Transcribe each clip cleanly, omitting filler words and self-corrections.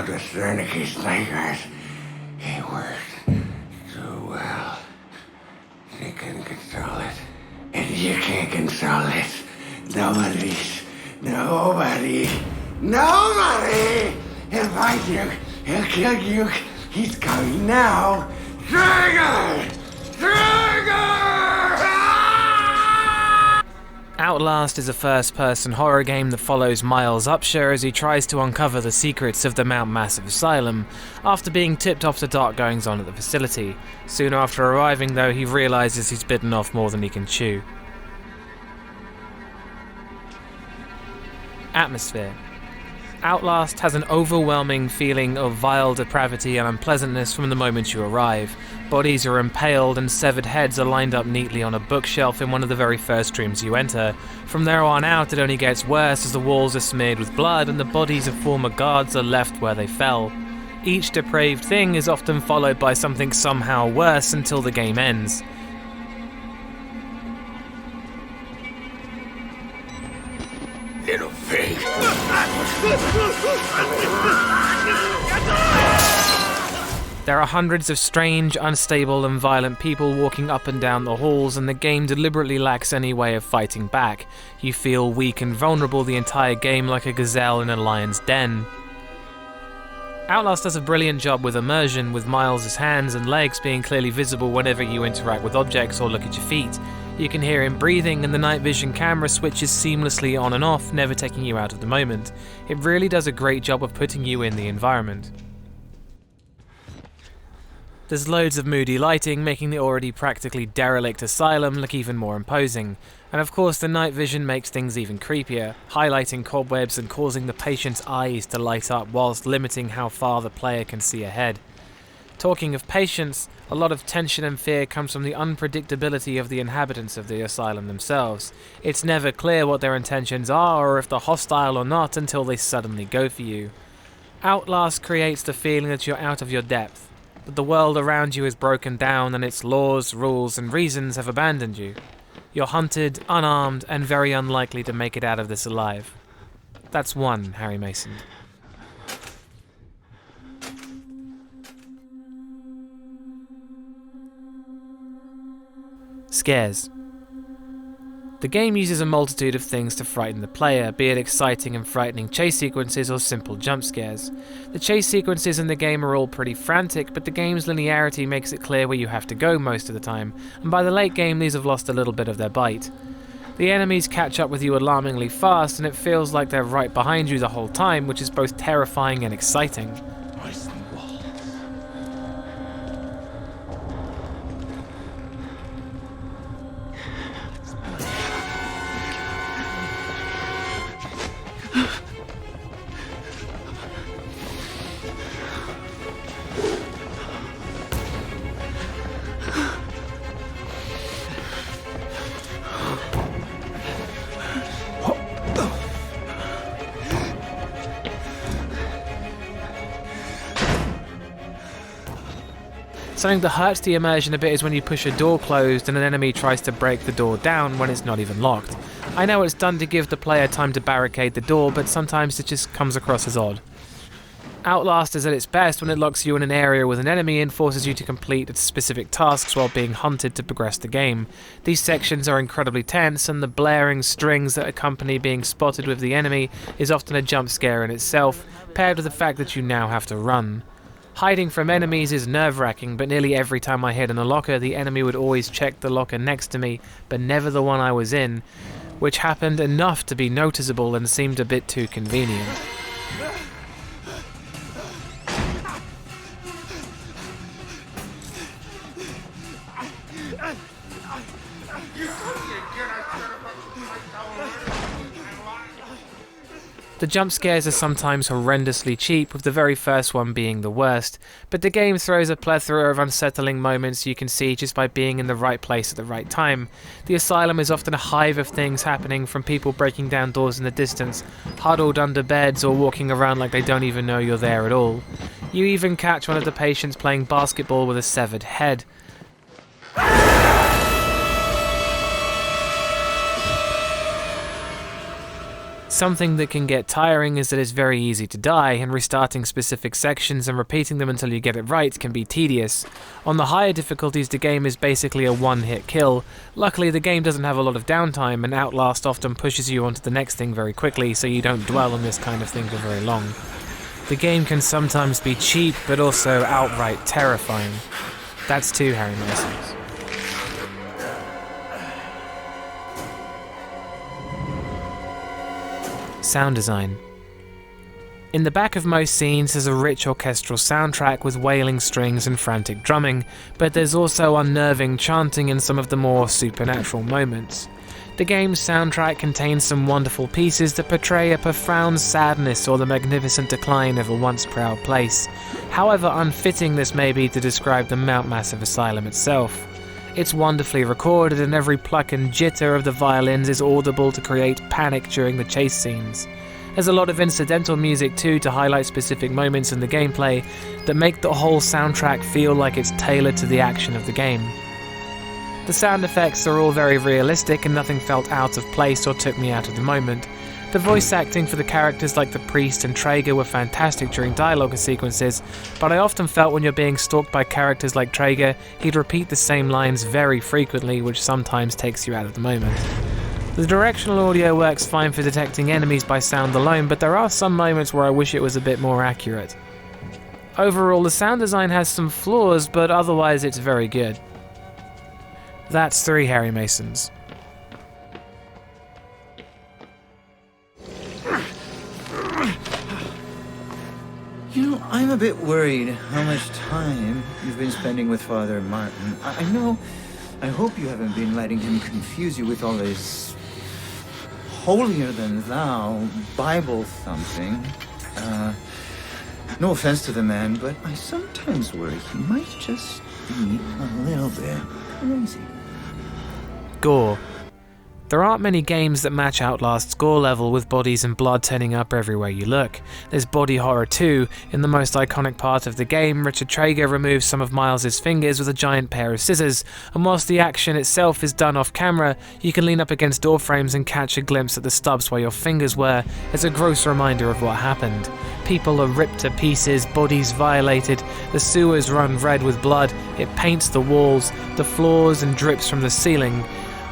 about the tourniquet nightmares. It worked so well. They couldn't control it. And you can't control it. Nobody. He'll find you. He'll kill you. He's coming now. Trigger! Outlast is a first-person horror game that follows Miles Upshur as he tries to uncover the secrets of the Mount Massive Asylum after being tipped off to dark goings-on at the facility. Soon after arriving, though, he realizes he's bitten off more than he can chew. Atmosphere. Outlast has an overwhelming feeling of vile depravity and unpleasantness from the moment you arrive. Bodies are impaled and severed heads are lined up neatly on a bookshelf in one of the very first rooms you enter. From there on out, it only gets worse as the walls are smeared with blood and the bodies of former guards are left where they fell. Each depraved thing is often followed by something somehow worse until the game ends. Little pig. There are hundreds of strange, unstable and violent people walking up and down the halls, and the game deliberately lacks any way of fighting back. You feel weak and vulnerable the entire game, like a gazelle in a lion's den. Outlast does a brilliant job with immersion, with Miles' hands and legs being clearly visible whenever you interact with objects or look at your feet. You can hear him breathing, and the night vision camera switches seamlessly on and off, never taking you out of the moment. It really does a great job of putting you in the environment. There's loads of moody lighting, making the already practically derelict asylum look even more imposing. And of course the night vision makes things even creepier, highlighting cobwebs and causing the patient's eyes to light up whilst limiting how far the player can see ahead. Talking of patience, a lot of tension and fear comes from the unpredictability of the inhabitants of the asylum themselves. It's never clear what their intentions are or if they're hostile or not until they suddenly go for you. Outlast creates the feeling that you're out of your depth, that the world around you is broken down and its laws, rules and reasons have abandoned you. You're hunted, unarmed and very unlikely to make it out of this alive. That's one Harry Mason. Scares. The game uses a multitude of things to frighten the player, be it exciting and frightening chase sequences or simple jump scares. The chase sequences in the game are all pretty frantic, but the game's linearity makes it clear where you have to go most of the time, and by the late game these have lost a little bit of their bite. The enemies catch up with you alarmingly fast, and it feels like they're right behind you the whole time, which is both terrifying and exciting. Something that hurts the immersion a bit is when you push a door closed and an enemy tries to break the door down when it's not even locked. I know it's done to give the player time to barricade the door, but sometimes it just comes across as odd. Outlast is at its best when it locks you in an area with an enemy and forces you to complete specific tasks while being hunted to progress the game. These sections are incredibly tense, and the blaring strings that accompany being spotted with the enemy is often a jump scare in itself, paired with the fact that you now have to run. Hiding from enemies is nerve-wracking, but nearly every time I hid in a locker, the enemy would always check the locker next to me, but never the one I was in, which happened enough to be noticeable and seemed a bit too convenient. The jump scares are sometimes horrendously cheap, with the very first one being the worst, but the game throws a plethora of unsettling moments you can see just by being in the right place at the right time. The asylum is often a hive of things happening, from people breaking down doors in the distance, huddled under beds or walking around like they don't even know you're there at all. You even catch one of the patients playing basketball with a severed head. Something that can get tiring is that it's very easy to die, and restarting specific sections and repeating them until you get it right can be tedious. On the higher difficulties, the game is basically a one-hit kill. Luckily, the game doesn't have a lot of downtime, and Outlast often pushes you onto the next thing very quickly, so you don't dwell on this kind of thing for very long. The game can sometimes be cheap, but also outright terrifying. That's 2 Harry Masons. Sound design. In the back of most scenes is a rich orchestral soundtrack with wailing strings and frantic drumming, but there's also unnerving chanting in some of the more supernatural moments. The game's soundtrack contains some wonderful pieces that portray a profound sadness or the magnificent decline of a once proud place. However unfitting this may be to describe the Mount Massive Asylum itself. It's wonderfully recorded, and every pluck and jitter of the violins is audible to create panic during the chase scenes. There's a lot of incidental music too to highlight specific moments in the gameplay that make the whole soundtrack feel like it's tailored to the action of the game. The sound effects are all very realistic, and nothing felt out of place or took me out of the moment. The voice acting for the characters like the priest and Traeger were fantastic during dialogue sequences, but I often felt when you're being stalked by characters like Traeger, he'd repeat the same lines very frequently, which sometimes takes you out of the moment. The directional audio works fine for detecting enemies by sound alone, but there are some moments where I wish it was a bit more accurate. Overall, the sound design has some flaws, but otherwise it's very good. That's 3 Harry Masons. You know, I'm a bit worried how much time you've been spending with Father Martin. I hope you haven't been letting him confuse you with all his holier-than-thou Bible thumping. No offense to the man, but I sometimes worry he might just be a little bit crazy. Gore. There aren't many games that match Outlast's gore level with bodies and blood turning up everywhere you look. There's body horror too. In the most iconic part of the game, Richard Traeger removes some of Miles' fingers with a giant pair of scissors, and whilst the action itself is done off camera, you can lean up against door frames and catch a glimpse at the stubs where your fingers were as a gross reminder of what happened. People are ripped to pieces, bodies violated, the sewers run red with blood, it paints the walls, the floors, and drips from the ceiling.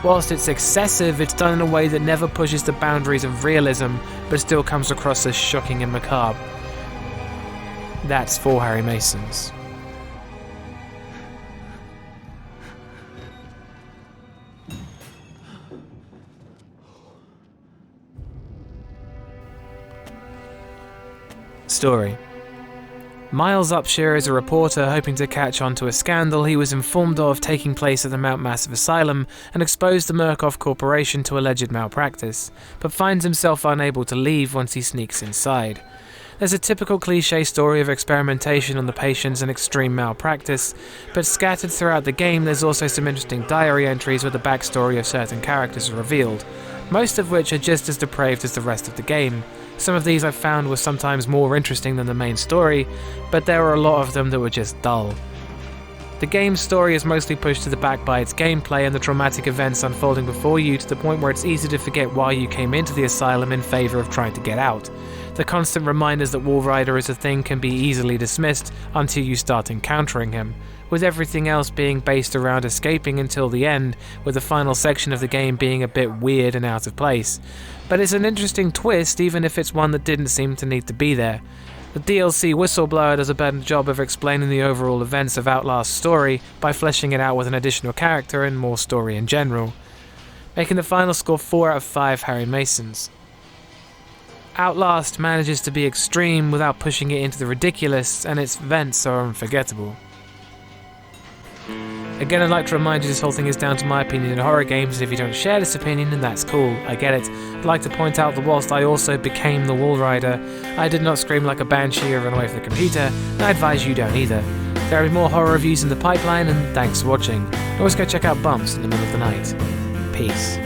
Whilst it's excessive, it's done in a way that never pushes the boundaries of realism, but still comes across as shocking and macabre. That's 4 Harry Masons. Story. Miles Upshur is a reporter hoping to catch on to a scandal he was informed of taking place at the Mount Massive Asylum and expose the Murkoff Corporation to alleged malpractice, but finds himself unable to leave once he sneaks inside. There's a typical cliché story of experimentation on the patients and extreme malpractice, but scattered throughout the game there's also some interesting diary entries where the backstory of certain characters are revealed, most of which are just as depraved as the rest of the game. Some of these I found were sometimes more interesting than the main story, but there were a lot of them that were just dull. The game's story is mostly pushed to the back by its gameplay and the traumatic events unfolding before you, to the point where it's easy to forget why you came into the asylum in favour of trying to get out. The constant reminders that Walrider is a thing can be easily dismissed until you start encountering him, with everything else being based around escaping until the end, with the final section of the game being a bit weird and out of place. But it's an interesting twist, even if it's one that didn't seem to need to be there. The DLC Whistleblower does a better job of explaining the overall events of Outlast's story by fleshing it out with an additional character and more story in general, making the final score 4 out of 5 Harry Masons. Outlast manages to be extreme without pushing it into the ridiculous, and its events are unforgettable. Again, I'd like to remind you this whole thing is down to my opinion in horror games, and if you don't share this opinion, then that's cool, I get it. I'd like to point out that whilst I also became the Walrider, I did not scream like a banshee or run away from the computer, and I advise you don't either. There will be more horror reviews in the pipeline, and thanks for watching. Always go check out Bumps in the middle of the night. Peace.